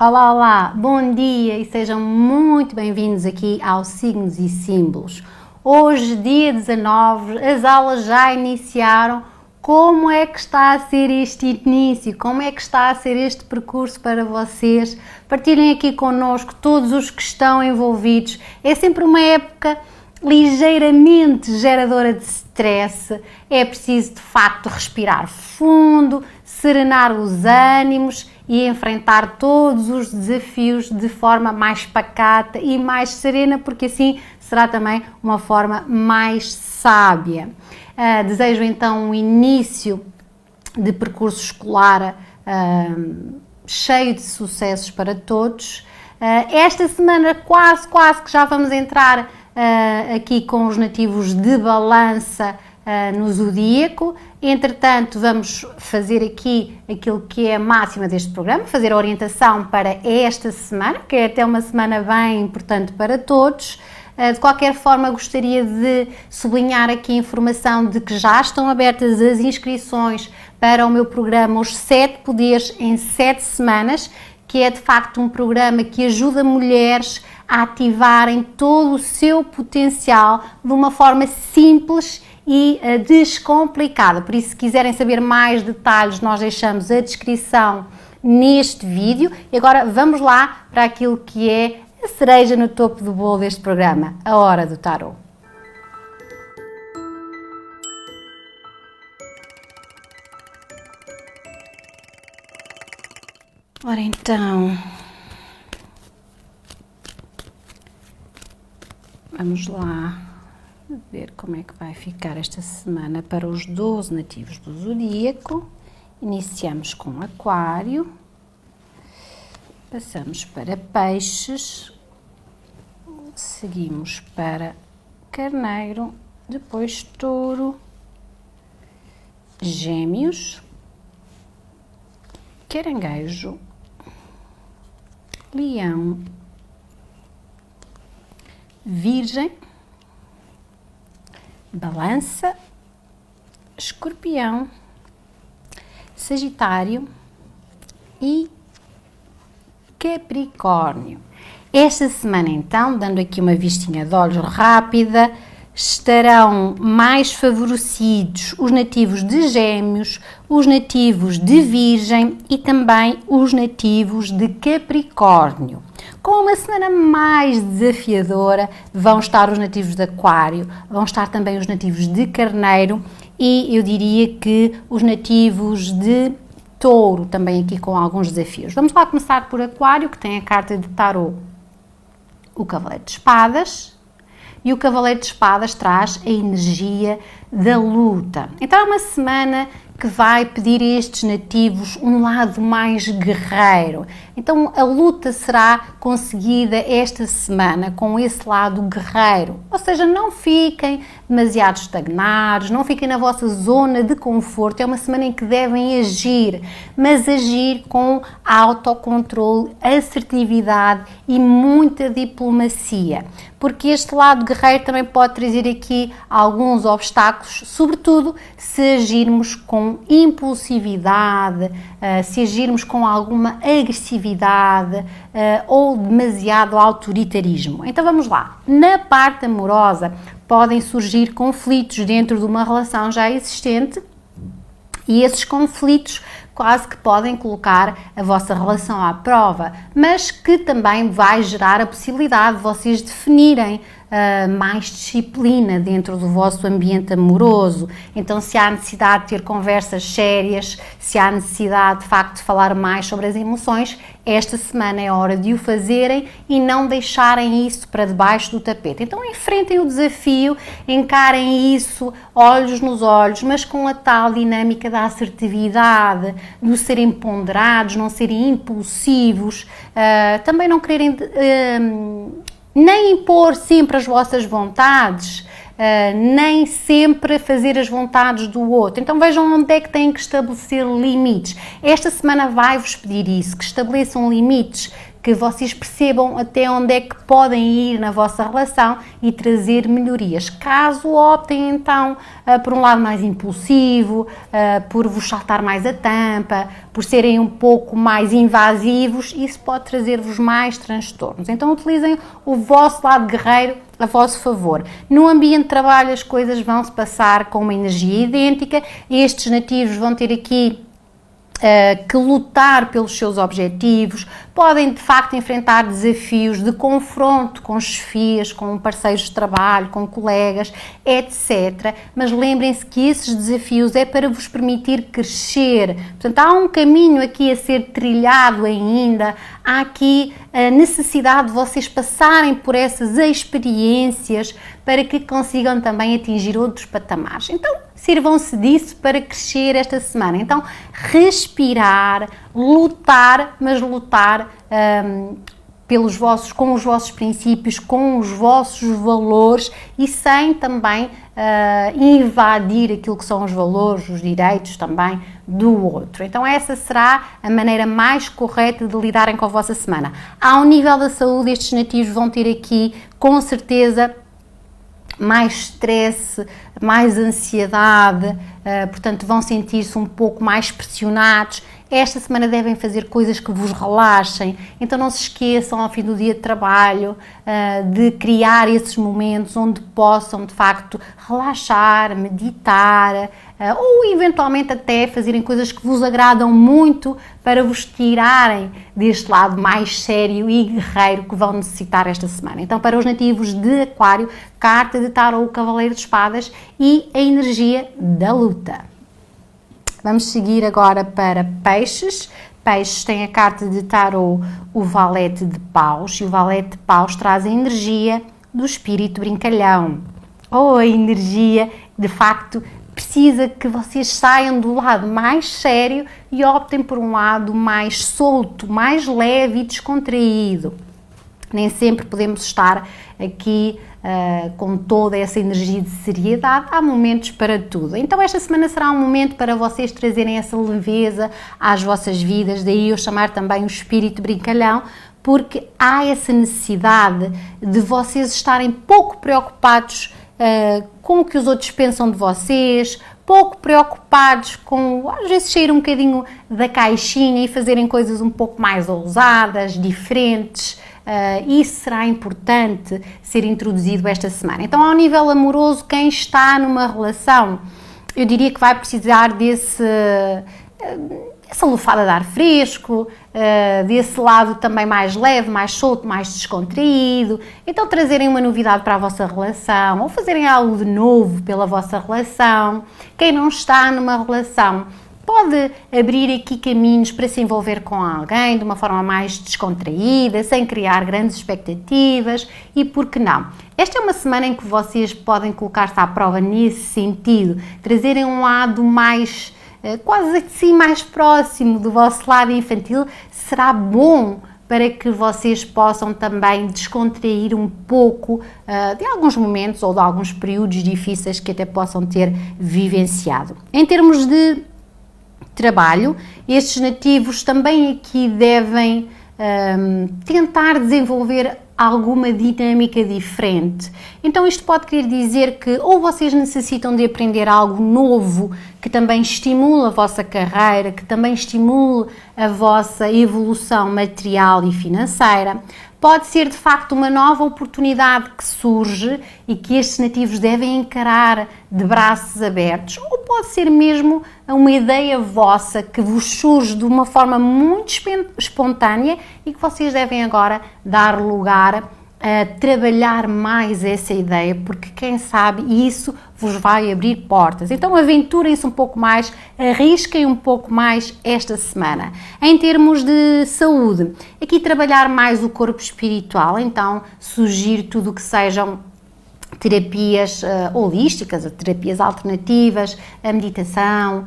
Olá, olá, bom dia e sejam muito bem-vindos aqui ao Signos e Símbolos. Hoje, dia 19, as aulas já iniciaram. Como é que está a ser este início? Como é que está a ser este percurso para vocês? Partilhem aqui connosco todos os que estão envolvidos. É sempre uma época ligeiramente geradora de stress. É preciso de facto respirar fundo, serenar os ânimos e enfrentar todos os desafios de forma mais pacata e mais serena, porque assim será também uma forma mais sábia. Desejo então um início de percurso escolar cheio de sucessos para todos. Esta semana quase que já vamos entrar aqui com os nativos de Balança no zodíaco. Entretanto, vamos fazer aqui aquilo que é a máxima deste programa, fazer a orientação para esta semana, que é até uma semana bem importante para todos. De qualquer forma, gostaria de sublinhar aqui a informação de que já estão abertas as inscrições para o meu programa Os 7 Poderes em 7 Semanas, que é de facto um programa que ajuda mulheres a ativarem todo o seu potencial de uma forma simples e descomplicada. Por isso, se quiserem saber mais detalhes, nós deixamos a descrição neste vídeo. E agora vamos lá para aquilo que é a cereja no topo do bolo deste programa, a Hora do Tarot. Ora então, vamos lá ver como é que vai ficar esta semana para os 12 nativos do zodíaco. Iniciamos com Aquário, passamos para Peixes, seguimos para Carneiro, depois Touro, Gêmeos, Caranguejo, Leão, Virgem, Balança, Escorpião, Sagitário e Capricórnio. Esta semana então, dando aqui uma vistinha de olhos rápida, estarão mais favorecidos os nativos de Gêmeos, os nativos de Virgem e também os nativos de Capricórnio. Com uma semana mais desafiadora vão estar os nativos de Aquário, vão estar também os nativos de Carneiro e eu diria que os nativos de Touro, também aqui com alguns desafios. Vamos lá começar por Aquário, que tem a carta de Tarot, o Cavaleiro de Espadas, e o Cavaleiro de Espadas traz a energia da luta. Então é uma semana que vai pedir a estes nativos um lado mais guerreiro. Então a luta será conseguida esta semana com esse lado guerreiro. Ou seja, não fiquem demasiado estagnados, não fiquem na vossa zona de conforto. É uma semana em que devem agir, mas agir com autocontrole, assertividade e muita diplomacia. Porque este lado guerreiro também pode trazer aqui alguns obstáculos, sobretudo se agirmos com impulsividade, se agirmos com alguma agressividade ou demasiado autoritarismo. Então vamos lá. Na parte amorosa podem surgir conflitos dentro de uma relação já existente e esses conflitos quase que podem colocar a vossa relação à prova, mas que também vai gerar a possibilidade de vocês definirem mais disciplina dentro do vosso ambiente amoroso. Então, se há necessidade de ter conversas sérias, se há necessidade de facto de falar mais sobre as emoções, esta semana é hora de o fazerem e não deixarem isso para debaixo do tapete. Então enfrentem o desafio, encarem isso olhos nos olhos, mas com a tal dinâmica da assertividade, de serem ponderados, não serem impulsivos, também não quererem nem impor sempre as vossas vontades, nem sempre fazer as vontades do outro. Então vejam onde é que têm que estabelecer limites. Esta semana vai-vos pedir isso, que estabeleçam limites que vocês percebam até onde é que podem ir na vossa relação e trazer melhorias. Caso optem então por um lado mais impulsivo, por vos saltar mais a tampa, por serem um pouco mais invasivos, isso pode trazer-vos mais transtornos. Então utilizem o vosso lado guerreiro a vosso favor. No ambiente de trabalho as coisas vão se passar com uma energia idêntica, estes nativos vão ter aqui que lutar pelos seus objetivos, podem de facto enfrentar desafios de confronto com chefias, com parceiros de trabalho, com colegas, etc. Mas lembrem-se que esses desafios é para vos permitir crescer. Portanto, há um caminho aqui a ser trilhado ainda, há aqui a necessidade de vocês passarem por essas experiências para que consigam também atingir outros patamares. Então, sirvam-se disso para crescer esta semana. Então, respirar, lutar, mas lutar com os vossos princípios, com os vossos valores e sem também invadir aquilo que são os valores, os direitos também do outro. Então essa será a maneira mais correta de lidarem com a vossa semana. Ao nível da saúde, estes nativos vão ter aqui, com certeza, mais stress, mais ansiedade, portanto vão sentir-se um pouco mais pressionados. Esta semana devem fazer coisas que vos relaxem, então não se esqueçam ao fim do dia de trabalho de criar esses momentos onde possam de facto relaxar, meditar ou eventualmente até fazerem coisas que vos agradam muito para vos tirarem deste lado mais sério e guerreiro que vão necessitar esta semana. Então para os nativos de Aquário, carta de Tarot, o Cavaleiro de Espadas e a energia da luta. Vamos seguir agora para Peixes. Peixes tem a carta de Tarot, o Valete de Paus, e o Valete de Paus traz a energia do espírito brincalhão. Ou a energia, de facto, precisa que vocês saiam do lado mais sério e optem por um lado mais solto, mais leve e descontraído. Nem sempre podemos estar aqui com toda essa energia de seriedade, há momentos para tudo. Então esta semana será um momento para vocês trazerem essa leveza às vossas vidas, daí eu chamar também o espírito brincalhão, porque há essa necessidade de vocês estarem pouco preocupados com o que os outros pensam de vocês, pouco preocupados com, às vezes, sair um bocadinho da caixinha e fazerem coisas um pouco mais ousadas, diferentes. Isso será importante ser introduzido esta semana. Então, ao nível amoroso, quem está numa relação, eu diria que vai precisar essa lufada de ar fresco, desse lado também mais leve, mais solto, mais descontraído. Então trazerem uma novidade para a vossa relação ou fazerem algo de novo pela vossa relação. Quem não está numa relação pode abrir aqui caminhos para se envolver com alguém de uma forma mais descontraída, sem criar grandes expectativas e por que não? Esta é uma semana em que vocês podem colocar-se à prova nesse sentido, trazerem um lado mais quase assim mais próximo do vosso lado infantil, será bom para que vocês possam também descontrair um pouco de alguns momentos ou de alguns períodos difíceis que até possam ter vivenciado. Em termos de trabalho, estes nativos também aqui devem tentar desenvolver alguma dinâmica diferente. Então isto pode querer dizer que ou vocês necessitam de aprender algo novo que também estimule a vossa carreira, que também estimule a vossa evolução material e financeira. Pode ser de facto uma nova oportunidade que surge e que estes nativos devem encarar de braços abertos, ou pode ser mesmo uma ideia vossa que vos surge de uma forma muito espontânea e que vocês devem agora dar lugar a trabalhar mais essa ideia, porque quem sabe isso vos vai abrir portas. Então aventurem-se um pouco mais, arrisquem um pouco mais esta semana. Em termos de saúde, aqui trabalhar mais o corpo espiritual, então sugiro tudo o que sejam terapias holísticas, terapias alternativas, a meditação,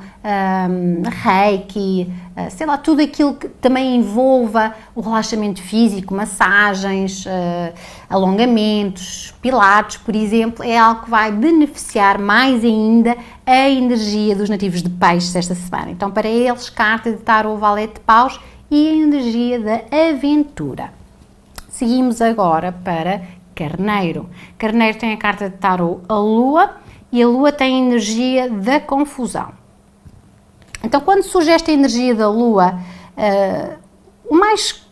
reiki, sei lá, tudo aquilo que também envolva o relaxamento físico, massagens, alongamentos, pilates, por exemplo, é algo que vai beneficiar mais ainda a energia dos nativos de Peixes esta semana. Então, para eles, carta de Tarot, o Valete de Paus e a energia da aventura. Seguimos agora para Carneiro. Carneiro tem a carta de tarot a Lua e a Lua tem a energia da confusão. Então, quando surge esta energia da Lua, o mais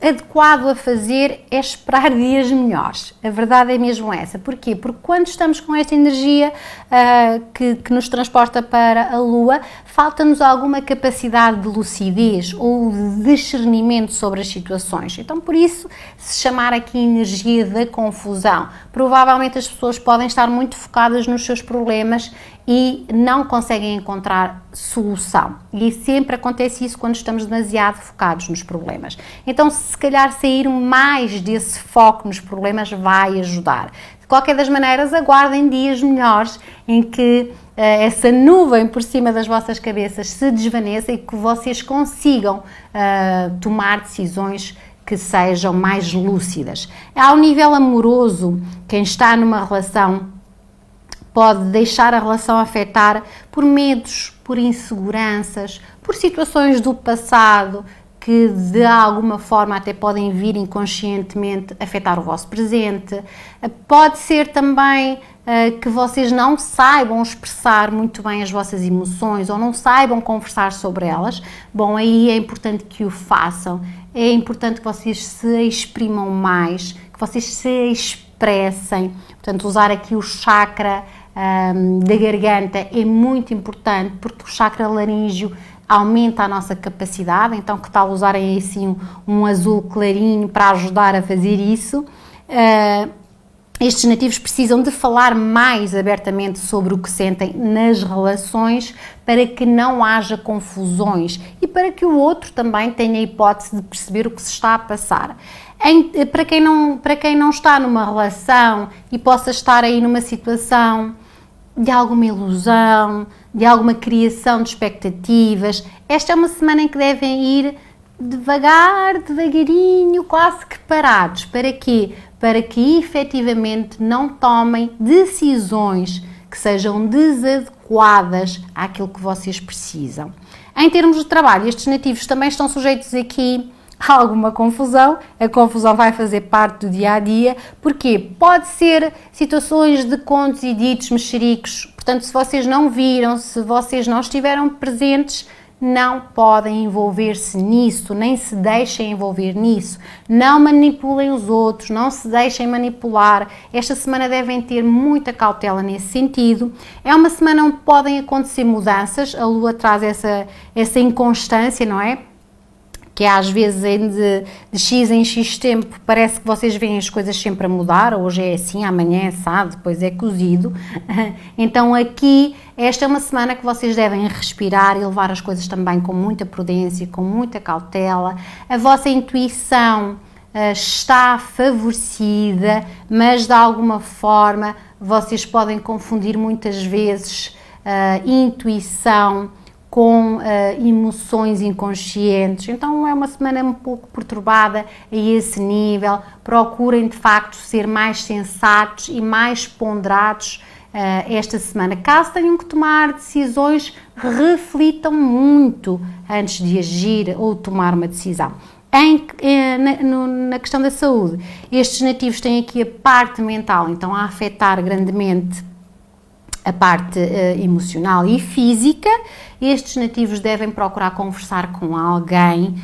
adequado a fazer é esperar dias melhores. A verdade é mesmo essa. Porquê? Porque quando estamos com esta energia que nos transporta para a Lua, falta-nos alguma capacidade de lucidez ou de discernimento sobre as situações. Então, por isso, se chamar aqui energia da confusão, provavelmente as pessoas podem estar muito focadas nos seus problemas e não conseguem encontrar solução. E sempre acontece isso quando estamos demasiado focados nos problemas. Então, se calhar sair mais desse foco nos problemas vai ajudar. De qualquer das maneiras, aguardem dias melhores em que essa nuvem por cima das vossas cabeças se desvaneça e que vocês consigam tomar decisões que sejam mais lúcidas. Ao nível amoroso, quem está numa relação pode deixar a relação afetar por medos, por inseguranças, por situações do passado que de alguma forma até podem vir inconscientemente afetar o vosso presente. Pode ser também que vocês não saibam expressar muito bem as vossas emoções ou não saibam conversar sobre elas. Bom, aí é importante que o façam, é importante que vocês se exprimam mais, que vocês se expressem. Portanto, usar aqui o chakra da garganta é muito importante, porque o chakra laríngeo aumenta a nossa capacidade. Então, que tal usarem assim um azul clarinho para ajudar a fazer isso? Estes nativos precisam de falar mais abertamente sobre o que sentem nas relações para que não haja confusões e para que o outro também tenha a hipótese de perceber o que se está a passar. Para quem não está numa relação e possa estar aí numa situação de alguma ilusão, de alguma criação de expectativas, esta é uma semana em que devem ir devagar, devagarinho, quase que parados. Para quê? Para que efetivamente não tomem decisões que sejam desadequadas àquilo que vocês precisam. Em termos de trabalho, estes nativos também estão sujeitos aqui a alguma confusão. A confusão vai fazer parte do dia-a-dia, porque pode ser situações de contos e ditos mexericos. Portanto, se vocês não viram, se vocês não estiveram presentes, não podem envolver-se nisso, nem se deixem envolver nisso. Não manipulem os outros, não se deixem manipular. Esta semana devem ter muita cautela nesse sentido. É uma semana onde podem acontecer mudanças. A Lua traz essa inconstância, não é? Que às vezes de X em X tempo parece que vocês veem as coisas sempre a mudar, hoje é assim, amanhã é assado, depois é cozido. Então aqui, esta é uma semana que vocês devem respirar e levar as coisas também com muita prudência, com muita cautela. A vossa intuição está favorecida, mas de alguma forma vocês podem confundir muitas vezes intuição com emoções inconscientes. Então é uma semana um pouco perturbada a esse nível. Procurem de facto ser mais sensatos e mais ponderados esta semana. Caso tenham que tomar decisões, reflitam muito antes de agir ou tomar uma decisão. Na questão da saúde, estes nativos têm aqui a parte mental, então a afetar grandemente a parte emocional e física. Estes nativos devem procurar conversar com alguém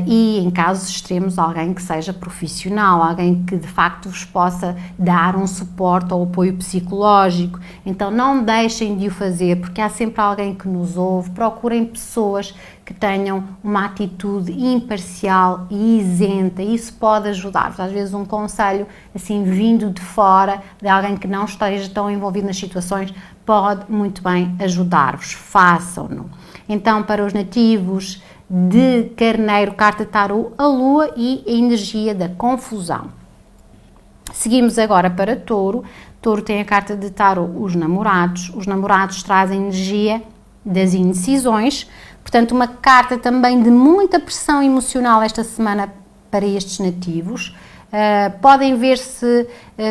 e, em casos extremos, alguém que seja profissional, alguém que de facto vos possa dar um suporte ou apoio psicológico. Então não deixem de o fazer, porque há sempre alguém que nos ouve. Procurem pessoas que tenham uma atitude imparcial e isenta. Isso pode ajudar-vos. Às vezes um conselho assim vindo de fora, de alguém que não esteja tão envolvido nas situações, pode muito bem ajudar-vos. Façam-no. Então, para os nativos de Carneiro, carta tarot, a Lua e a energia da confusão. Seguimos agora para Touro. Touro tem a carta de tarot, os namorados. Os namorados trazem energia das indecisões. Portanto, uma carta também de muita pressão emocional esta semana para estes nativos. Podem ver-se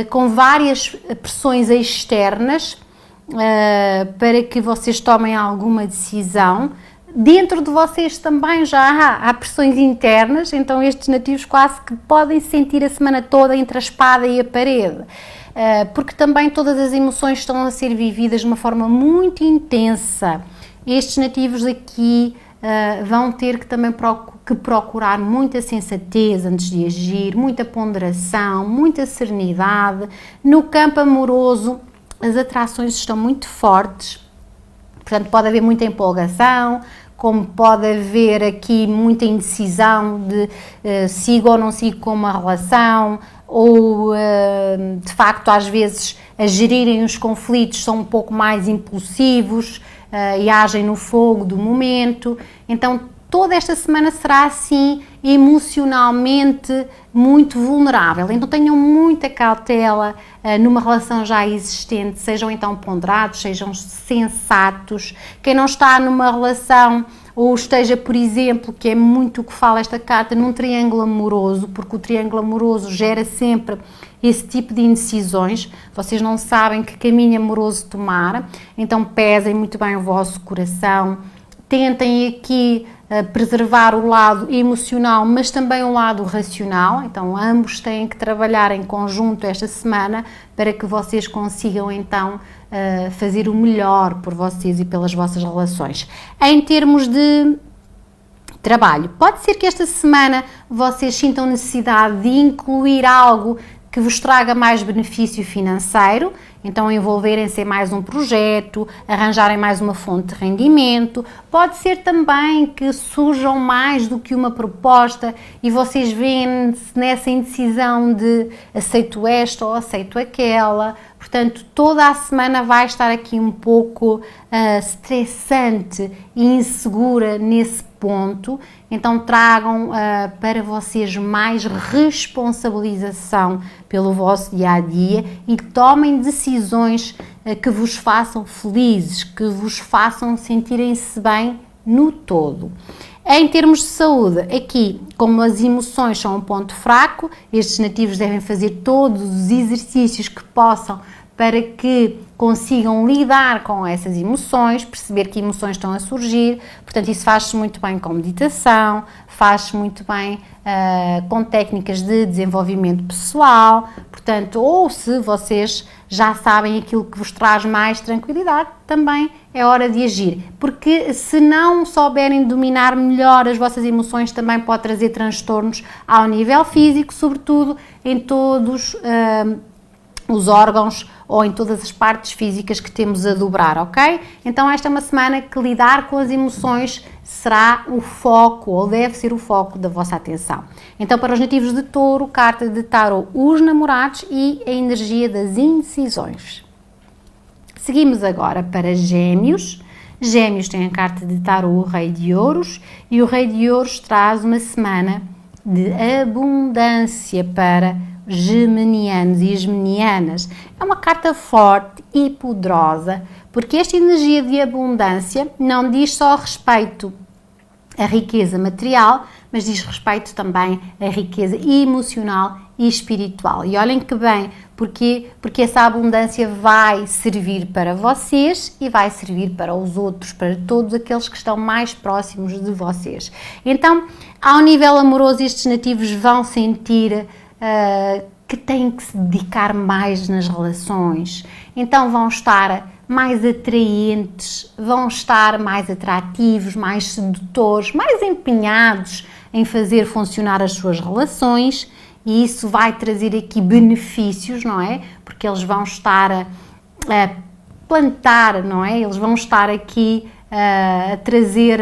com várias pressões externas para que vocês tomem alguma decisão. Dentro de vocês também já há pressões internas, então estes nativos quase que podem sentir a semana toda entre a espada e a parede, porque também todas as emoções estão a ser vividas de uma forma muito intensa. Estes nativos aqui vão ter que também procurar muita sensatez antes de agir, muita ponderação, muita serenidade. No campo amoroso, as atrações estão muito fortes, portanto pode haver muita empolgação, como pode haver aqui muita indecisão de sigo ou não sigo com uma relação, ou de facto às vezes a gerirem os conflitos são um pouco mais impulsivos e agem no fogo do momento. Então toda esta semana será assim emocionalmente muito vulnerável, então tenham muita cautela numa relação já existente, sejam então ponderados, sejam sensatos. Quem não está numa relação ou esteja, por exemplo, que é muito o que fala esta carta, num triângulo amoroso, porque o triângulo amoroso gera sempre esse tipo de indecisões, vocês não sabem que caminho amoroso tomar, então pesem muito bem o vosso coração, tentem aqui preservar o lado emocional, mas também o lado racional, então ambos têm que trabalhar em conjunto esta semana para que vocês consigam então fazer o melhor por vocês e pelas vossas relações. Em termos de trabalho, pode ser que esta semana vocês sintam necessidade de incluir algo que vos traga mais benefício financeiro, então envolverem-se em mais um projeto, arranjarem mais uma fonte de rendimento. Pode ser também que surjam mais do que uma proposta e vocês veem-se nessa indecisão de aceito esta ou aceito aquela. Portanto, toda a semana vai estar aqui um pouco estressante e insegura nesse ponto, então tragam para vocês mais responsabilização pelo vosso dia-a-dia e tomem decisões que vos façam felizes, que vos façam sentirem-se bem no todo. Em termos de saúde, aqui, como as emoções são um ponto fraco, estes nativos devem fazer todos os exercícios que possam para que consigam lidar com essas emoções, perceber que emoções estão a surgir. Portanto, isso faz-se muito bem com meditação, faz-se muito bem com técnicas de desenvolvimento pessoal. Portanto, ou se vocês já sabem aquilo que vos traz mais tranquilidade, também é hora de agir. Porque se não souberem dominar melhor as vossas emoções, também pode trazer transtornos ao nível físico, sobretudo em todos os órgãos ou em todas as partes físicas que temos a dobrar, ok? Então esta é uma semana que lidar com as emoções será o foco, ou deve ser o foco da vossa atenção. Então para os nativos de Touro, carta de Tarot, os namorados e a energia das indecisões. Seguimos agora para Gêmeos. Gêmeos tem a carta de Tarot, o Rei de Ouros, e o Rei de Ouros traz uma semana de abundância para geminianos e geminianas. É uma carta forte e poderosa, porque esta energia de abundância não diz só respeito à riqueza material, mas diz respeito também à riqueza emocional e espiritual. E olhem que bem, porque essa abundância vai servir para vocês e vai servir para os outros, para todos aqueles que estão mais próximos de vocês. Então, ao nível amoroso, estes nativos vão sentir que têm que se dedicar mais nas relações, então vão estar mais atraentes, vão estar mais atrativos, mais sedutores, mais empenhados em fazer funcionar as suas relações, e isso vai trazer aqui benefícios, não é? Porque eles vão estar a plantar, não é? Eles vão estar aqui a trazer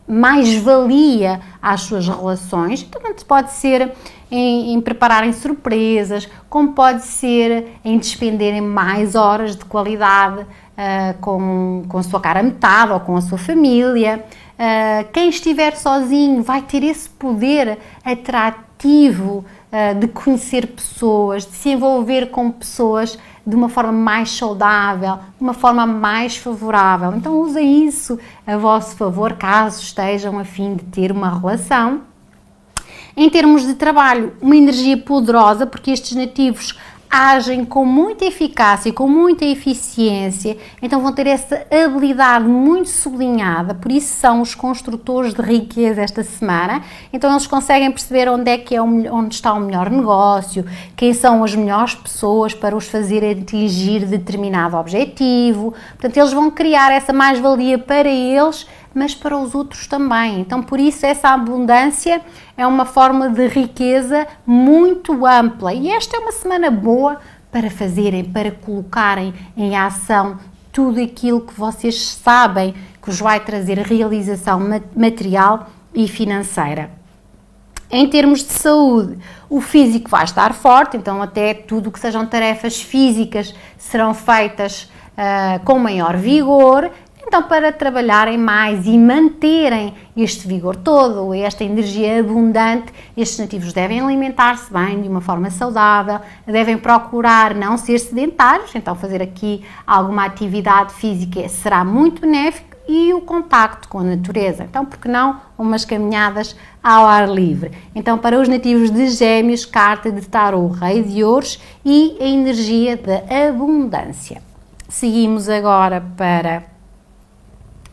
mais-valia às suas relações. Então, tanto pode ser em prepararem surpresas, como pode ser em despenderem mais horas de qualidade com a sua cara metade ou com a sua família. Quem estiver sozinho vai ter esse poder atrativo de conhecer pessoas, de se envolver com pessoas de uma forma mais saudável, de uma forma mais favorável. Então usem isso a vosso favor, caso estejam a fim de ter uma relação. Em termos de trabalho, uma energia poderosa, porque estes nativos agem com muita eficácia, com muita eficiência, então vão ter essa habilidade muito sublinhada, por isso são os construtores de riqueza esta semana, então eles conseguem perceber onde é que onde está o melhor negócio, quem são as melhores pessoas para os fazer atingir determinado objetivo, portanto eles vão criar essa mais-valia para eles, mas para os outros também. Então, por isso, essa abundância é uma forma de riqueza muito ampla. E esta é uma semana boa para fazerem, para colocarem em ação tudo aquilo que vocês sabem que vos vai trazer realização material e financeira. Em termos de saúde, o físico vai estar forte, então até tudo que sejam tarefas físicas serão feitas com maior vigor. Então, para trabalharem mais e manterem este vigor todo, esta energia abundante, estes nativos devem alimentar-se bem, de uma forma saudável, devem procurar não ser sedentários, então fazer aqui alguma atividade física será muito benéfico, e o contacto com a natureza, então por que não umas caminhadas ao ar livre. Então, para os nativos de Gêmeos, carta de tarô, Rei de Ouros e a energia da abundância. Seguimos agora para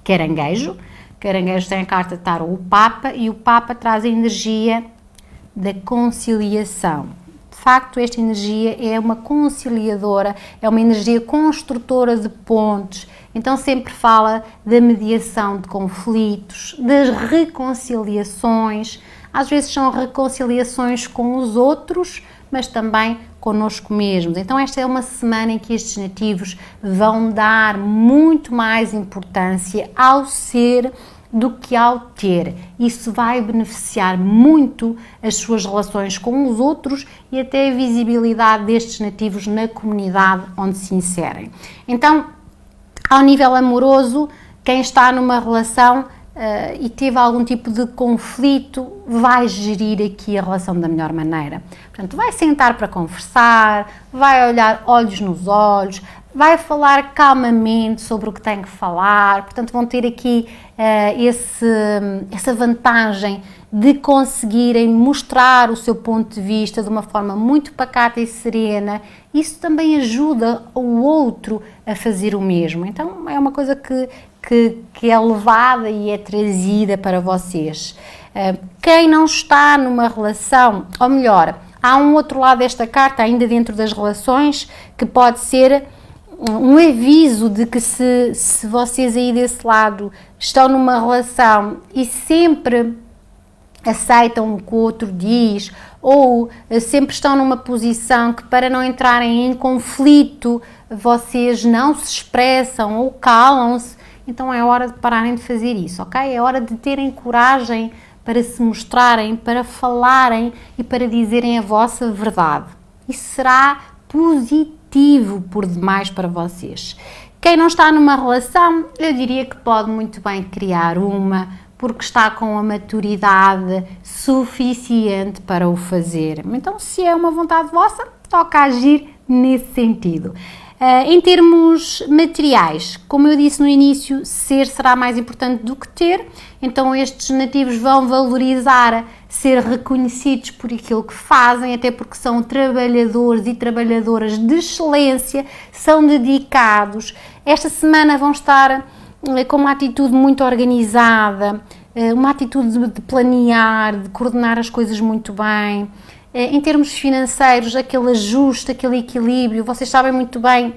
Caranguejo. Caranguejo tem a carta de tarô, o Papa, e o Papa traz a energia da conciliação. De facto, esta energia é uma conciliadora, é uma energia construtora de pontes, então sempre fala da mediação de conflitos, das reconciliações, às vezes são reconciliações com os outros, mas também connosco mesmos. Então esta é uma semana em que estes nativos vão dar muito mais importância ao ser do que ao ter. Isso vai beneficiar muito as suas relações com os outros e até a visibilidade destes nativos na comunidade onde se inserem. Então, ao nível amoroso, quem está numa relação e teve algum tipo de conflito, vai gerir aqui a relação da melhor maneira. Portanto, vai sentar para conversar, vai olhar olhos nos olhos, vai falar calmamente sobre o que tem que falar, portanto vão ter aqui essa vantagem de conseguirem mostrar o seu ponto de vista de uma forma muito pacata e serena. Isso também ajuda o outro a fazer o mesmo, então é uma coisa que é levada e é trazida para vocês. Quem não está numa relação, ou melhor, há um outro lado desta carta, ainda dentro das relações, que pode ser um aviso de que se vocês aí desse lado estão numa relação e sempre aceitam o que o outro diz, ou sempre estão numa posição que, para não entrarem em conflito, vocês não se expressam ou calam-se, então é hora de pararem de fazer isso, ok? É hora de terem coragem para se mostrarem, para falarem e para dizerem a vossa verdade. Isso será positivo por demais para vocês. Quem não está numa relação, eu diria que pode muito bem criar uma, porque está com a maturidade suficiente para o fazer. Então, se é uma vontade vossa, toca agir nesse sentido. Em termos materiais, como eu disse no início, ser será mais importante do que ter, então estes nativos vão valorizar ser reconhecidos por aquilo que fazem, até porque são trabalhadores e trabalhadoras de excelência, são dedicados. Esta semana vão estar com uma atitude muito organizada, uma atitude de planear, de coordenar as coisas muito bem. Em termos financeiros, aquele ajuste, aquele equilíbrio, vocês sabem muito bem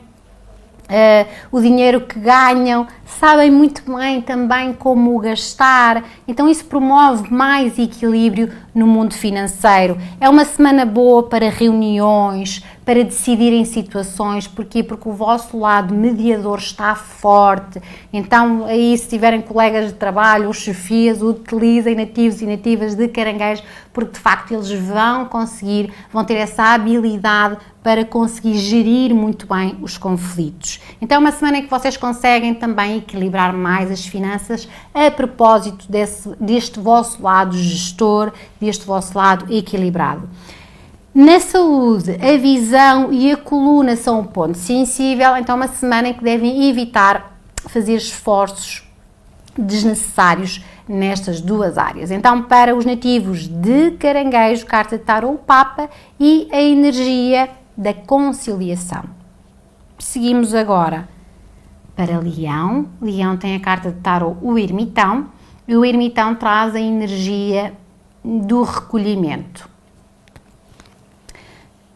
o dinheiro que ganham, sabem muito bem também como o gastar, então isso promove mais equilíbrio no mundo financeiro. É uma semana boa para reuniões, para decidirem situações. Porquê? Porque o vosso lado mediador está forte, então aí se tiverem colegas de trabalho ou chefias, utilizem nativos e nativas de Caranguejo, porque de facto eles vão ter essa habilidade para conseguir gerir muito bem os conflitos. Então é uma semana em que vocês conseguem também equilibrar mais as finanças a propósito deste vosso lado gestor, deste vosso lado equilibrado. Na saúde, a visão e a coluna são um ponto sensível, então é uma semana em que devem evitar fazer esforços desnecessários nestas duas áreas. Então, para os nativos de Caranguejo, carta de tarô, o Papa e a energia da conciliação. Seguimos agora para Leão. Leão tem a carta de tarot, o ermitão, e o ermitão traz a energia do recolhimento.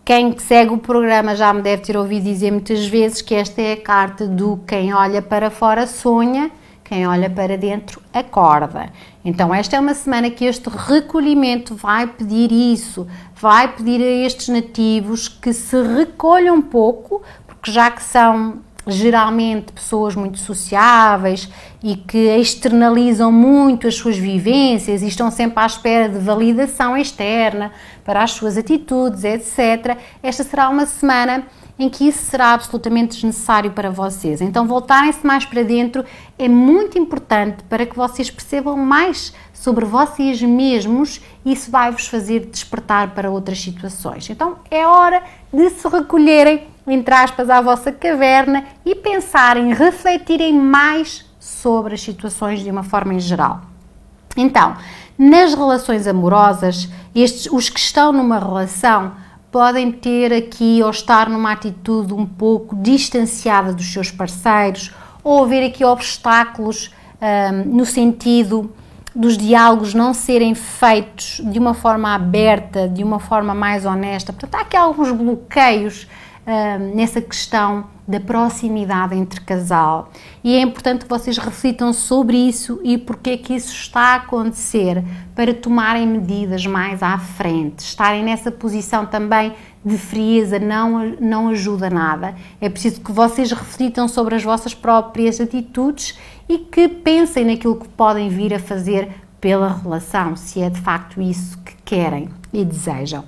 Quem segue o programa já me deve ter ouvido dizer muitas vezes que esta é a carta do quem olha para fora sonha, quem olha para dentro acorda. Então esta é uma semana que este recolhimento vai pedir isso, vai pedir a estes nativos que se recolham um pouco, porque já que são geralmente pessoas muito sociáveis e que externalizam muito as suas vivências e estão sempre à espera de validação externa para as suas atitudes, etc. Esta será uma semana em que isso será absolutamente desnecessário para vocês. Então voltarem-se mais para dentro é muito importante para que vocês percebam mais sobre vocês mesmos e isso vai-vos fazer despertar para outras situações. Então é hora de se recolherem, entre aspas, à vossa caverna e pensarem, refletirem mais sobre as situações de uma forma em geral. Então, nas relações amorosas, os que estão numa relação podem ter aqui ou estar numa atitude um pouco distanciada dos seus parceiros ou haver aqui obstáculos no sentido dos diálogos não serem feitos de uma forma aberta, de uma forma mais honesta. Portanto, há aqui alguns bloqueios nessa questão da proximidade entre casal e é importante que vocês reflitam sobre isso e porque é que isso está a acontecer para tomarem medidas mais à frente. Estarem nessa posição também de frieza não ajuda nada. É preciso que vocês reflitam sobre as vossas próprias atitudes e que pensem naquilo que podem vir a fazer pela relação, se é de facto isso que querem e desejam.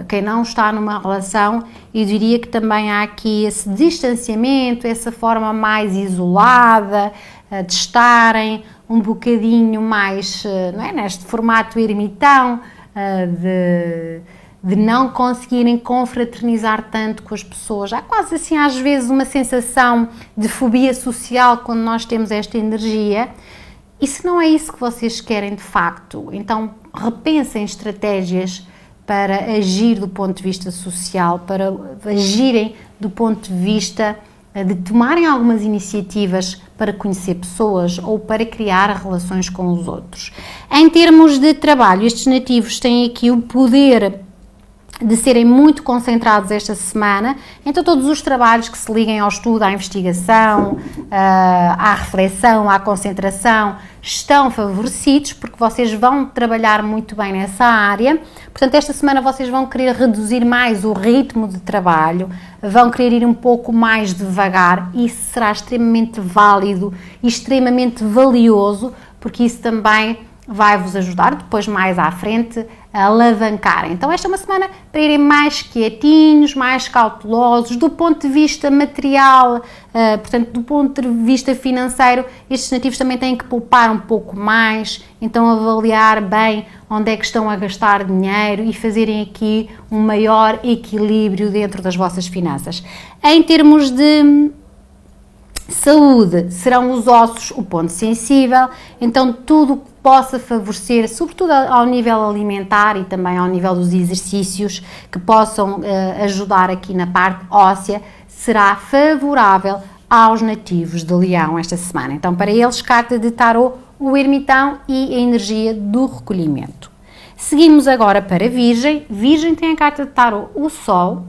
Quem não está numa relação, eu diria que também há aqui esse distanciamento, essa forma mais isolada de estarem um bocadinho mais, não é, neste formato ermitão, de não conseguirem confraternizar tanto com as pessoas. Há quase assim às vezes uma sensação de fobia social quando nós temos esta energia. E se não é isso que vocês querem de facto, então repensem estratégias para agir do ponto de vista social, para agirem do ponto de vista de tomarem algumas iniciativas para conhecer pessoas ou para criar relações com os outros. Em termos de trabalho, estes nativos têm aqui o poder de serem muito concentrados esta semana, então todos os trabalhos que se liguem ao estudo, à investigação, à reflexão, à concentração, estão favorecidos porque vocês vão trabalhar muito bem nessa área. Portanto, esta semana vocês vão querer reduzir mais o ritmo de trabalho, vão querer ir um pouco mais devagar e isso será extremamente válido e extremamente valioso, porque isso também vai-vos ajudar depois mais à frente a alavancar. Então esta é uma semana para irem mais quietinhos, mais cautelosos, do ponto de vista material, portanto do ponto de vista financeiro, estes nativos também têm que poupar um pouco mais, então avaliar bem onde é que estão a gastar dinheiro e fazerem aqui um maior equilíbrio dentro das vossas finanças. Em termos de saúde, serão os ossos o ponto sensível, então tudo que possa favorecer, sobretudo ao nível alimentar e também ao nível dos exercícios que possam ajudar aqui na parte óssea, será favorável aos nativos de Leão esta semana. Então para eles, carta de tarot, o ermitão e a energia do recolhimento. Seguimos agora para Virgem. Virgem tem a carta de tarot, o Sol,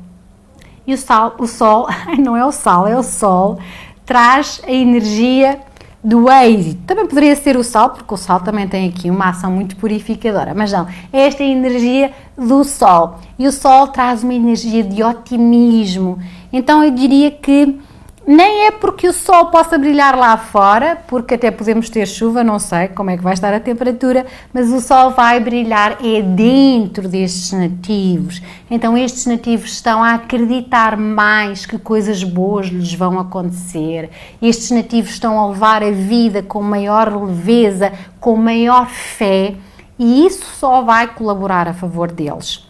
e o Sol, não é o Sal, é o Sol, traz a energia do êxito. Também poderia ser o Sol, porque o Sol também tem aqui uma ação muito purificadora, mas não, esta é a energia do Sol. E o Sol traz uma energia de otimismo. Então eu diria que nem é porque o Sol possa brilhar lá fora, porque até podemos ter chuva, não sei como é que vai estar a temperatura, mas o Sol vai brilhar dentro destes nativos. Então estes nativos estão a acreditar mais que coisas boas lhes vão acontecer. Estes nativos estão a levar a vida com maior leveza, com maior fé, e isso só vai colaborar a favor deles.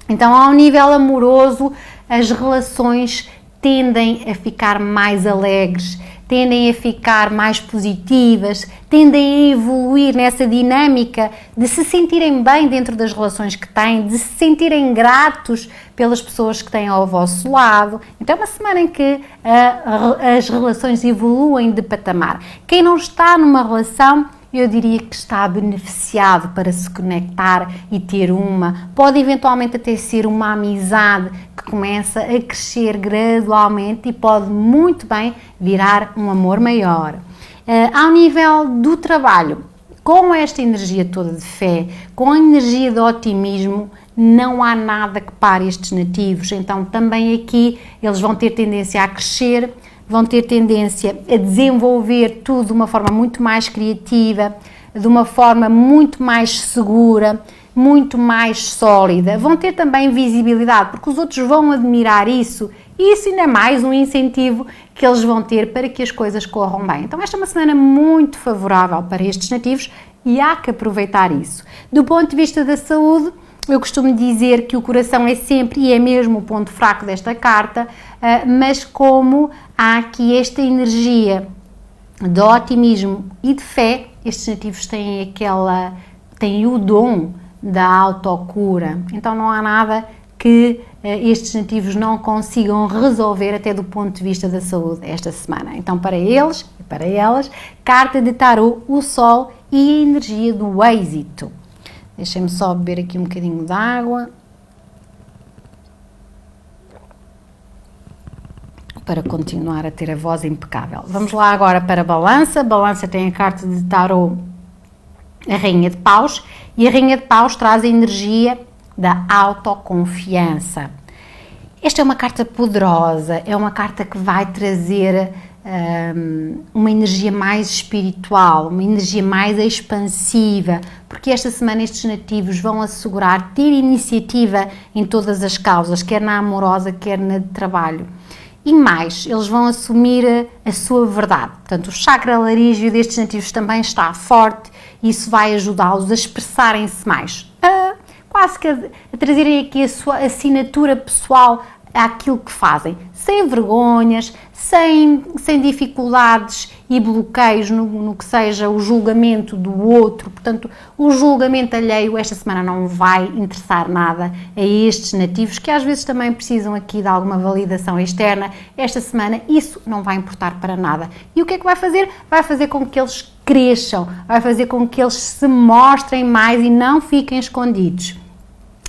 Então, ao nível amoroso, as relações tendem a ficar mais alegres, tendem a ficar mais positivas, tendem a evoluir nessa dinâmica de se sentirem bem dentro das relações que têm, de se sentirem gratos pelas pessoas que têm ao vosso lado. Então é uma semana em que as relações evoluem de patamar. Quem não está numa relação, eu diria que está beneficiado para se conectar e ter uma. Pode eventualmente até ser uma amizade que começa a crescer gradualmente e pode muito bem virar um amor maior. Ao nível do trabalho, com esta energia toda de fé, com a energia de otimismo, não há nada que pare estes nativos. Então também aqui eles vão ter tendência a crescer, vão ter tendência a desenvolver tudo de uma forma muito mais criativa, de uma forma muito mais segura, muito mais sólida. Vão ter também visibilidade, porque os outros vão admirar isso, e isso ainda é mais um incentivo que eles vão ter para que as coisas corram bem. Então esta é uma semana muito favorável para estes nativos e há que aproveitar isso. Do ponto de vista da saúde, eu costumo dizer que o coração é sempre e é mesmo o ponto fraco desta carta, mas como há aqui esta energia de otimismo e de fé, estes nativos têm o dom da autocura. Então não há nada que estes nativos não consigam resolver até do ponto de vista da saúde esta semana. Então para eles e para elas, carta de tarô, o sol e a energia do êxito. Deixem-me só beber aqui um bocadinho de água para continuar a ter a voz impecável. Vamos lá agora para a balança. A balança tem a carta de tarô, a Rainha de Paus, e a Rainha de Paus traz a energia da autoconfiança. Esta é uma carta poderosa, é uma carta que vai trazer uma energia mais espiritual, uma energia mais expansiva, porque esta semana estes nativos vão assegurar ter iniciativa em todas as causas, quer na amorosa, quer na de trabalho. E mais, eles vão assumir a sua verdade. Portanto, o chakra laríngeo destes nativos também está forte e isso vai ajudá-los a expressarem-se mais. Quase que a trazerem aqui a sua assinatura pessoal àquilo que fazem, sem vergonhas, sem dificuldades e bloqueios no que seja o julgamento do outro. Portanto, o julgamento alheio esta semana não vai interessar nada a estes nativos, que às vezes também precisam aqui de alguma validação externa. Esta semana isso não vai importar para nada. E o que é que vai fazer? Vai fazer com que eles cresçam, vai fazer com que eles se mostrem mais e não fiquem escondidos.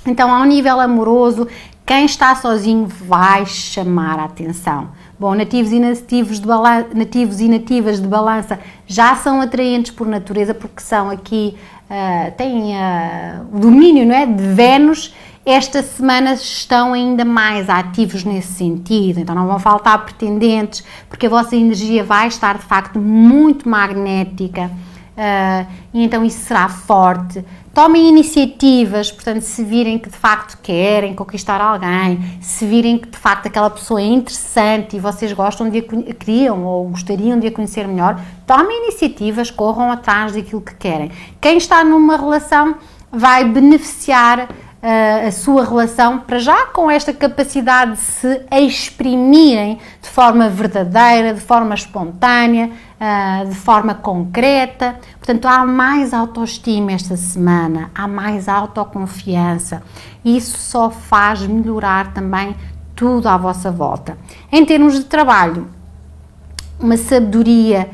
Então, ao nível amoroso, quem está sozinho vai chamar a atenção. Bom, nativos e nativas de balança já são atraentes por natureza, porque são aqui, têm o domínio, não é, de Vênus. Esta semana estão ainda mais ativos nesse sentido, então não vão faltar pretendentes, porque a vossa energia vai estar de facto muito magnética, e então isso será forte. Tomem iniciativas, portanto, se virem que de facto querem conquistar alguém, se virem que de facto aquela pessoa é interessante e vocês queriam ou gostariam de a conhecer melhor, tomem iniciativas, corram atrás daquilo que querem. Quem está numa relação vai beneficiar a sua relação, para já com esta capacidade de se exprimirem de forma verdadeira, de forma espontânea, de forma concreta. Portanto, há mais autoestima esta semana, há mais autoconfiança. Isso só faz melhorar também tudo à vossa volta. Em termos de trabalho, uma sabedoria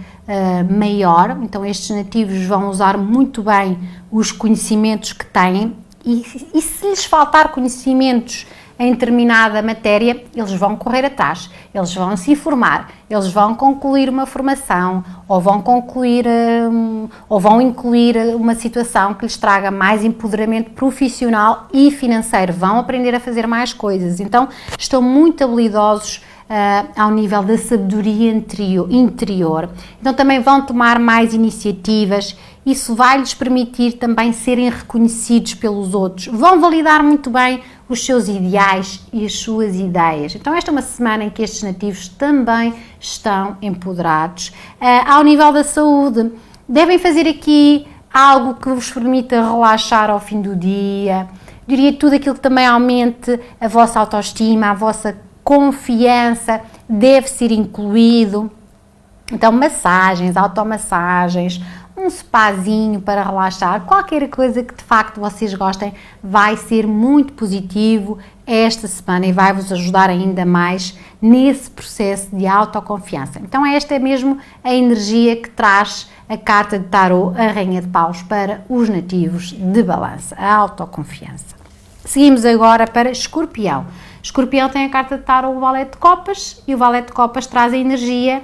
maior, então estes nativos vão usar muito bem os conhecimentos que têm. E se lhes faltar conhecimentos em determinada matéria, eles vão correr atrás, eles vão se informar, eles vão concluir uma formação ou vão incluir uma situação que lhes traga mais empoderamento profissional e financeiro, vão aprender a fazer mais coisas. Então, estão muito habilidosos ao nível da sabedoria interior. Então, também vão tomar mais iniciativas. Isso vai-lhes permitir também serem reconhecidos pelos outros. Vão validar muito bem os seus ideais e as suas ideias. Então, esta é uma semana em que estes nativos também estão empoderados. Ao nível da saúde, devem fazer aqui algo que vos permita relaxar ao fim do dia. Diria tudo aquilo que também aumente a vossa autoestima, a vossa confiança deve ser incluído. Então, massagens, automassagens, um spazinho para relaxar, qualquer coisa que de facto vocês gostem, vai ser muito positivo esta semana e vai vos ajudar ainda mais nesse processo de autoconfiança. Então, esta é mesmo a energia que traz a carta de Tarot, a Rainha de Paus, para os nativos de Balança, a autoconfiança. Seguimos agora para Escorpião. Escorpião tem a carta de Tarot, o Valete de Copas, e o Valete de Copas traz a energia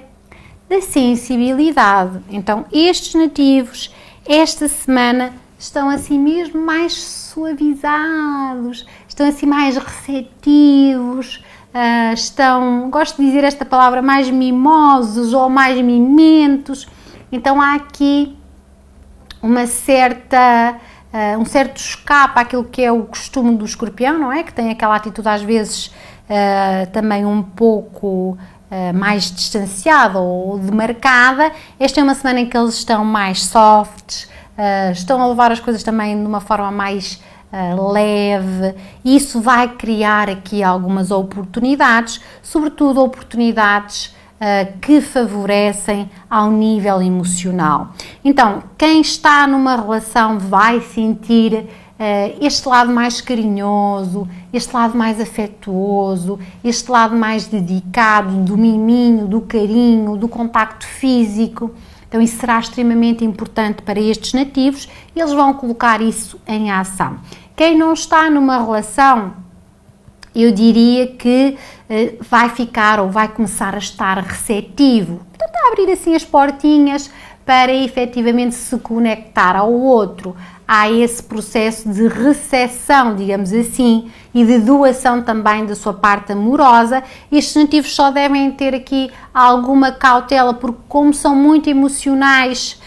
da sensibilidade. Então, estes nativos, esta semana, estão assim mesmo mais suavizados, estão assim mais receptivos, estão, gosto de dizer esta palavra, mais mimosos ou mais mimentos. Então, há aqui uma certa... um certo escape àquilo que é o costume do Escorpião, não é? Que tem aquela atitude às vezes também um pouco mais distanciada ou demarcada. Esta é uma semana em que eles estão mais softs, estão a levar as coisas também de uma forma mais leve. Isso vai criar aqui algumas oportunidades, sobretudo oportunidades que favorecem ao nível emocional. Então, quem está numa relação vai sentir este lado mais carinhoso, este lado mais afetuoso, este lado mais dedicado, do miminho, do carinho, do contacto físico. Então, isso será extremamente importante para estes nativos e eles vão colocar isso em ação. Quem não está numa relação, eu diria que vai ficar ou vai começar a estar receptivo. Portanto, a abrir assim as portinhas para efetivamente se conectar ao outro. Há esse processo de recepção, digamos assim, e de doação também da sua parte amorosa. Estes nativos só devem ter aqui alguma cautela, porque como são muito emocionais,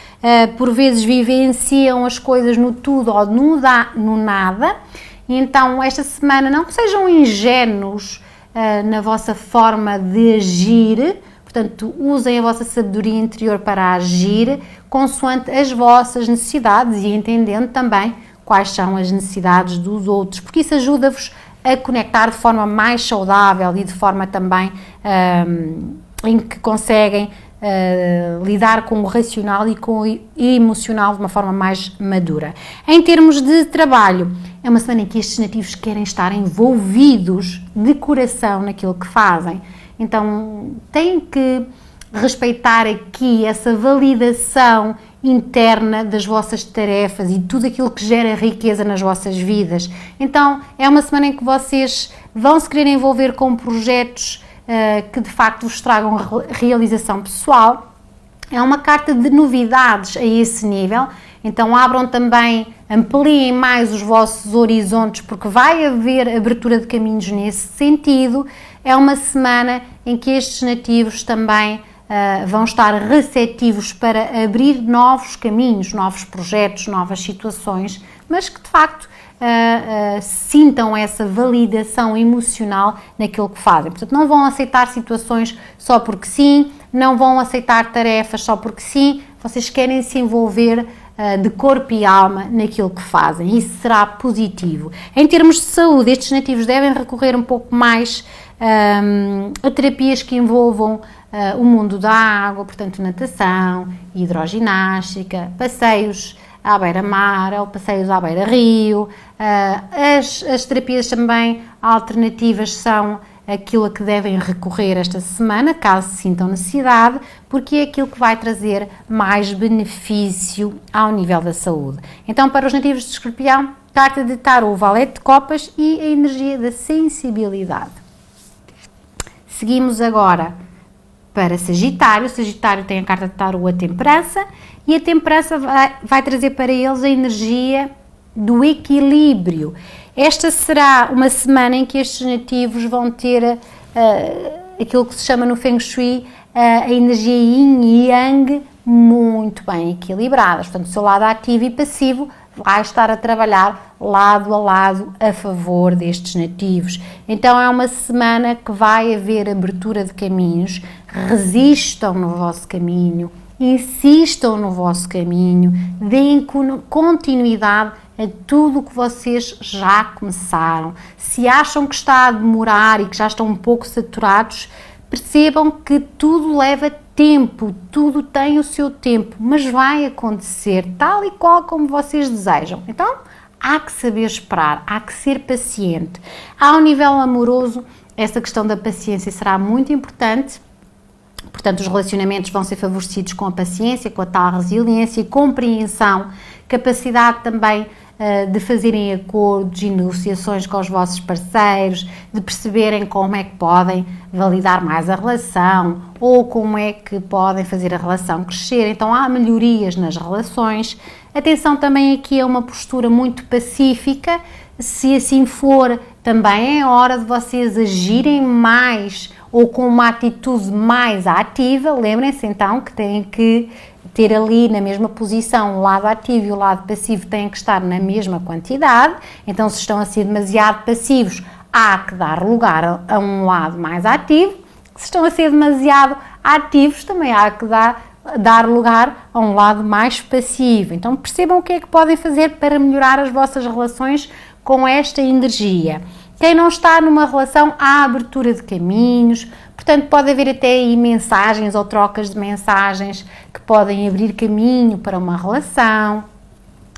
por vezes vivenciam as coisas no tudo ou no nada. Então, esta semana não sejam ingênuos na vossa forma de agir, portanto, usem a vossa sabedoria interior para agir consoante as vossas necessidades e entendendo também quais são as necessidades dos outros, porque isso ajuda-vos a conectar de forma mais saudável e de forma também em que conseguem lidar com o racional e com o emocional de uma forma mais madura. Em termos de trabalho, é uma semana em que estes nativos querem estar envolvidos de coração naquilo que fazem. Então, têm que respeitar aqui essa validação interna das vossas tarefas e tudo aquilo que gera riqueza nas vossas vidas. Então, é uma semana em que vocês vão se querer envolver com projetos que de facto vos tragam realização pessoal. É uma carta de novidades a esse nível, então abram também, ampliem mais os vossos horizontes, porque vai haver abertura de caminhos nesse sentido. É uma semana em que estes nativos também vão estar receptivos para abrir novos caminhos, novos projetos, novas situações, mas que de facto sintam essa validação emocional naquilo que fazem. Portanto, não vão aceitar situações só porque sim, não vão aceitar tarefas só porque sim, vocês querem se envolver de corpo e alma naquilo que fazem. Isso será positivo. Em termos de saúde, estes nativos devem recorrer um pouco mais a terapias que envolvam o mundo da água, portanto, natação, hidroginástica, passeios à beira-mar, ou passeios à beira-rio. As terapias também alternativas são aquilo a que devem recorrer esta semana, caso sintam necessidade, porque é aquilo que vai trazer mais benefício ao nível da saúde. Então, para os nativos de Escorpião, carta de Tarot, o Valete de Copas e a energia da sensibilidade. Seguimos agora para Sagitário. Sagitário tem a carta de Tarot, a Temperança, e a Temperança vai trazer para eles a energia do equilíbrio. Esta será uma semana em que estes nativos vão ter aquilo que se chama no Feng Shui a energia Yin e Yang muito bem equilibradas. Portanto, o seu lado ativo e passivo vai estar a trabalhar lado a lado a favor destes nativos. Então é uma semana que vai haver abertura de caminhos, resistam no vosso caminho, insistam no vosso caminho, deem continuidade a tudo o que vocês já começaram. Se acham que está a demorar e que já estão um pouco saturados, percebam que tudo leva tempo, tudo tem o seu tempo, mas vai acontecer tal e qual como vocês desejam. Então, há que saber esperar, há que ser paciente. Ao nível amoroso, essa questão da paciência será muito importante. Portanto, os relacionamentos vão ser favorecidos com a paciência, com a tal resiliência e compreensão, capacidade também de fazerem acordos e negociações com os vossos parceiros, de perceberem como é que podem validar mais a relação ou como é que podem fazer a relação crescer. Então, há melhorias nas relações. Atenção também aqui a uma postura muito pacífica. Se assim for, também é hora de vocês agirem mais ou com uma atitude mais ativa. Lembrem-se então que têm que ter ali na mesma posição o lado ativo e o lado passivo têm que estar na mesma quantidade. Então, se estão a ser demasiado passivos, há que dar lugar a um lado mais ativo. Se estão a ser demasiado ativos, também há que dar lugar a um lado mais passivo. Então, percebam o que é que podem fazer para melhorar as vossas relações com esta energia. Quem não está numa relação, há abertura de caminhos, portanto pode haver até aí mensagens ou trocas de mensagens que podem abrir caminho para uma relação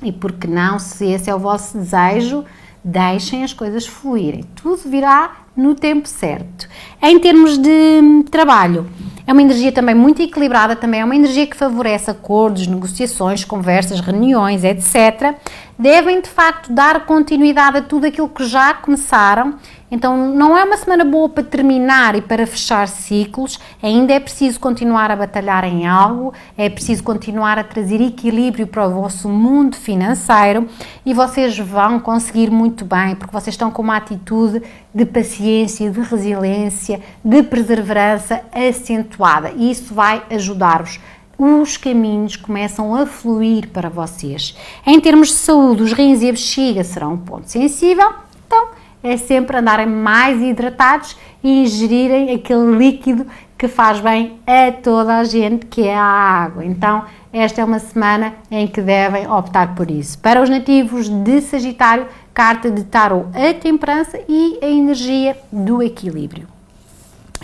e por que não, se esse é o vosso desejo, deixem as coisas fluírem, tudo virá no tempo certo. Em termos de trabalho, é uma energia também muito equilibrada, também é uma energia que favorece acordos, negociações, conversas, reuniões, etc. Devem, de facto, dar continuidade a tudo aquilo que já começaram. Então, não é uma semana boa para terminar e para fechar ciclos, ainda é preciso continuar a batalhar em algo, é preciso continuar a trazer equilíbrio para o vosso mundo financeiro e vocês vão conseguir muito bem, porque vocês estão com uma atitude de paciência, de resiliência, de perseverança acentuada e isso vai ajudar-vos. Os caminhos começam a fluir para vocês. Em termos de saúde, os rins e a bexiga serão um ponto sensível, então é sempre andarem mais hidratados e ingerirem aquele líquido que faz bem a toda a gente, que é a água. Então, esta é uma semana em que devem optar por isso. Para os nativos de Sagitário, carta de tarot, a temperança e a energia do equilíbrio.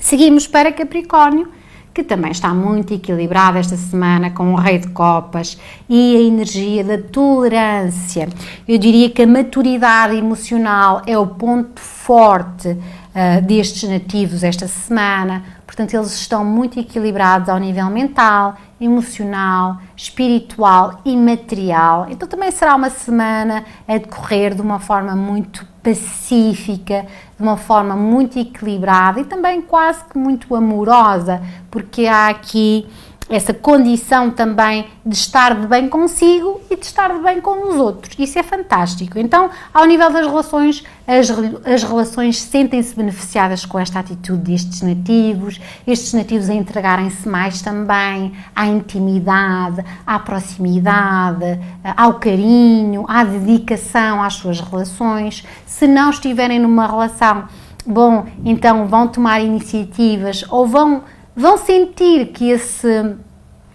Seguimos para Capricórnio, que também está muito equilibrado esta semana com o Rei de Copas e a energia da tolerância. Eu diria que a maturidade emocional é o ponto forte destes nativos esta semana, portanto eles estão muito equilibrados ao nível mental, emocional, espiritual e material. Então também será uma semana a decorrer de uma forma muito pacífica, de uma forma muito equilibrada e também quase que muito amorosa, porque há aqui essa condição também de estar de bem consigo e de estar de bem com os outros. Isso é fantástico. Então, ao nível das relações, as relações sentem-se beneficiadas com esta atitude destes nativos a entregarem-se mais também à intimidade, à proximidade, ao carinho, à dedicação às suas relações. Se não estiverem numa relação, bom, então vão tomar iniciativas ou vão sentir que esse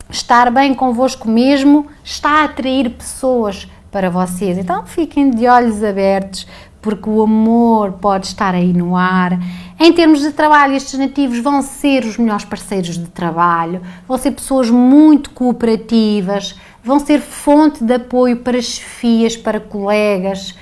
estar bem convosco mesmo está a atrair pessoas para vocês. Então fiquem de olhos abertos, porque o amor pode estar aí no ar. Em termos de trabalho, estes nativos vão ser os melhores parceiros de trabalho, vão ser pessoas muito cooperativas, vão ser fonte de apoio para chefias, para colegas.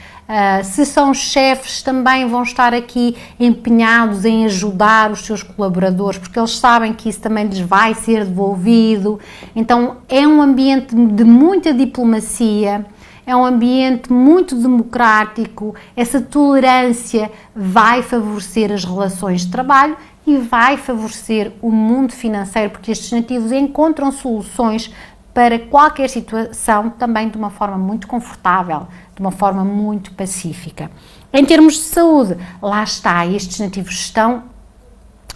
Se são chefes, também vão estar aqui empenhados em ajudar os seus colaboradores, porque eles sabem que isso também lhes vai ser devolvido. Então é um ambiente de muita diplomacia, é um ambiente muito democrático, essa tolerância vai favorecer as relações de trabalho e vai favorecer o mundo financeiro, porque estes nativos encontram soluções para qualquer situação também de uma forma muito confortável, de uma forma muito pacífica. Em termos de saúde, lá está, estes nativos estão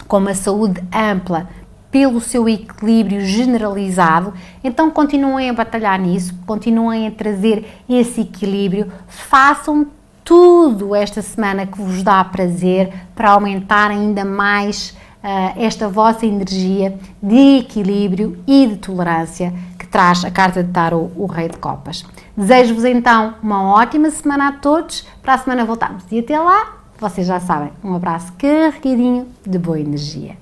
com uma saúde ampla pelo seu equilíbrio generalizado, então continuem a batalhar nisso, continuem a trazer esse equilíbrio, façam tudo esta semana que vos dá prazer para aumentar ainda mais esta vossa energia de equilíbrio e de tolerância que traz a carta de Tarot, o Rei de Copas. Desejo-vos então uma ótima semana a todos. Para a semana voltamos e até lá, vocês já sabem, um abraço carregadinho de boa energia.